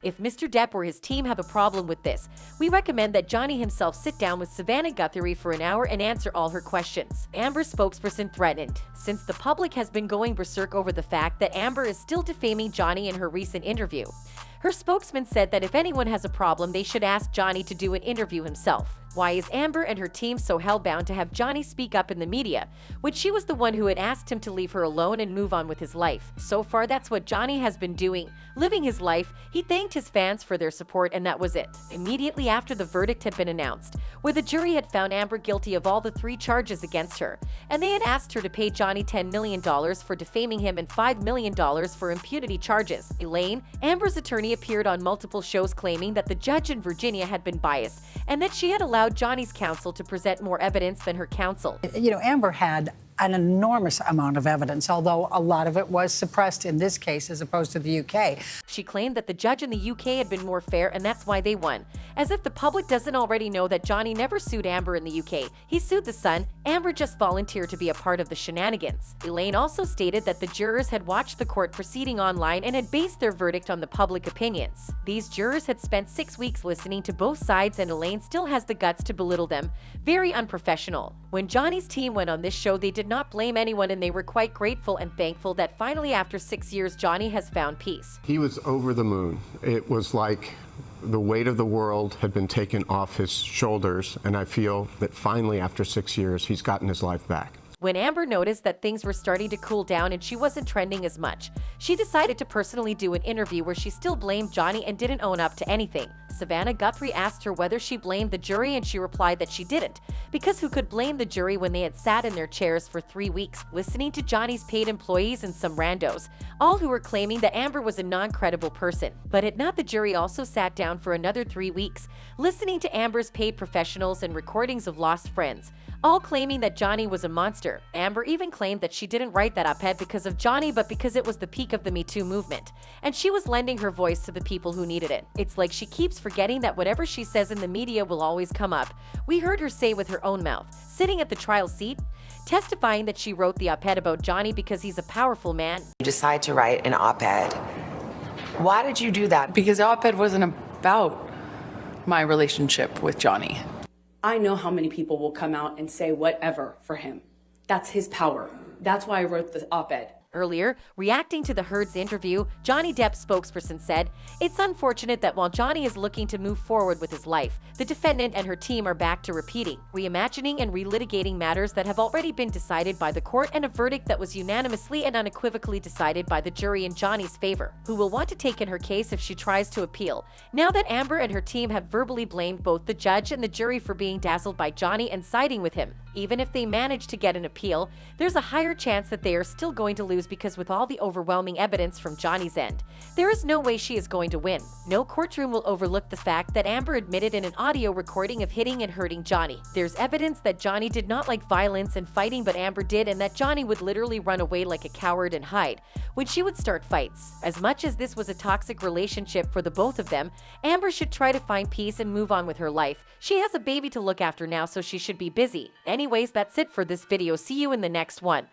If Mr. Depp or his team have a problem with this, we recommend that Johnny himself sit down with Savannah Gutherie for an hour and answer all her questions. Amber's spokesperson threatened, since the public has been going berserk over the fact that Amber is still defaming Johnny in her recent interview. Her spokesman said that if anyone has a problem, they should ask Johnny to do an interview himself. Why is Amber and her team so hellbound to have Johnny speak up in the media, when she was the one who had asked him to leave her alone and move on with his life? So far, that's what Johnny has been doing, living his life. He thanked his fans for their support, and that was it. Immediately after the verdict had been announced, where the jury had found Amber guilty of all the 3 charges against her, and they had asked her to pay Johnny $10 million for defaming him and $5 million for impunity charges. Elaine, Amber's attorney, appeared on multiple shows claiming that the judge in Virginia had been biased and that she had allowed Johnny's counsel to present more evidence than her counsel. You know, Amber had an enormous amount of evidence, although a lot of it was suppressed in this case as opposed to the UK. She claimed that the judge in the UK had been more fair and that's why they won. As if the public doesn't already know that Johnny never sued Amber in the UK. He sued the Sun. Amber just volunteered to be a part of the shenanigans. Elaine also stated that the jurors had watched the court proceeding online and had based their verdict on the public opinions. These jurors had spent 6 weeks listening to both sides, and Elaine still has the guts to belittle them. Very unprofessional. When Johnny's team went on this show, they did not blame anyone, and they were quite grateful and thankful that finally, after 6 years, Johnny has found peace. He was over the moon. It was like the weight of the world had been taken off his shoulders, and I feel that finally, after 6 years, he's gotten his life back. When Amber noticed that things were starting to cool down and she wasn't trending as much, she decided to personally do an interview where she still blamed Johnny and didn't own up to anything. Savannah Gutherie asked her whether she blamed the jury, and she replied that she didn't, because who could blame the jury when they had sat in their chairs for 3 weeks, listening to Johnny's paid employees and some randos, all who were claiming that Amber was a non-credible person. But had not the jury also sat down for another 3 weeks, listening to Amber's paid professionals and recordings of lost friends, all claiming that Johnny was a monster? Amber even claimed that she didn't write that op-ed because of Johnny, but because it was the peak of the Me Too movement, and she was lending her voice to the people who needed it. It's like she keeps forgetting that whatever she says in the media will always come up. We heard her say with her own mouth, sitting at the trial seat, testifying that she wrote the op-ed about Johnny because he's a powerful man. You decide to write an op-ed. Why did you do that? Because the op-ed wasn't about my relationship with Johnny. I know how many people will come out and say whatever for him. That's his power. That's why I wrote the op-ed. Earlier, reacting to the Heard's interview, Johnny Depp's spokesperson said, "It's unfortunate that while Johnny is looking to move forward with his life, the defendant and her team are back to repeating, reimagining, and relitigating matters that have already been decided by the court, and a verdict that was unanimously and unequivocally decided by the jury in Johnny's favor, who will want to take in her case if she tries to appeal. Now that Amber and her team have verbally blamed both the judge and the jury for being dazzled by Johnny and siding with him, even if they manage to get an appeal, there's a higher chance that they are still going to lose, because with all the overwhelming evidence from Johnny's end, there is no way she is going to win. No courtroom will overlook the fact that Amber admitted in an audio recording of hitting and hurting Johnny. There's evidence that Johnny did not like violence and fighting, but Amber did, and that Johnny would literally run away like a coward and hide when she would start fights. As much as this was a toxic relationship for the both of them, Amber should try to find peace and move on with her life. She has a baby to look after now, so she should be busy. Anyways, that's it for this video. See you in the next one.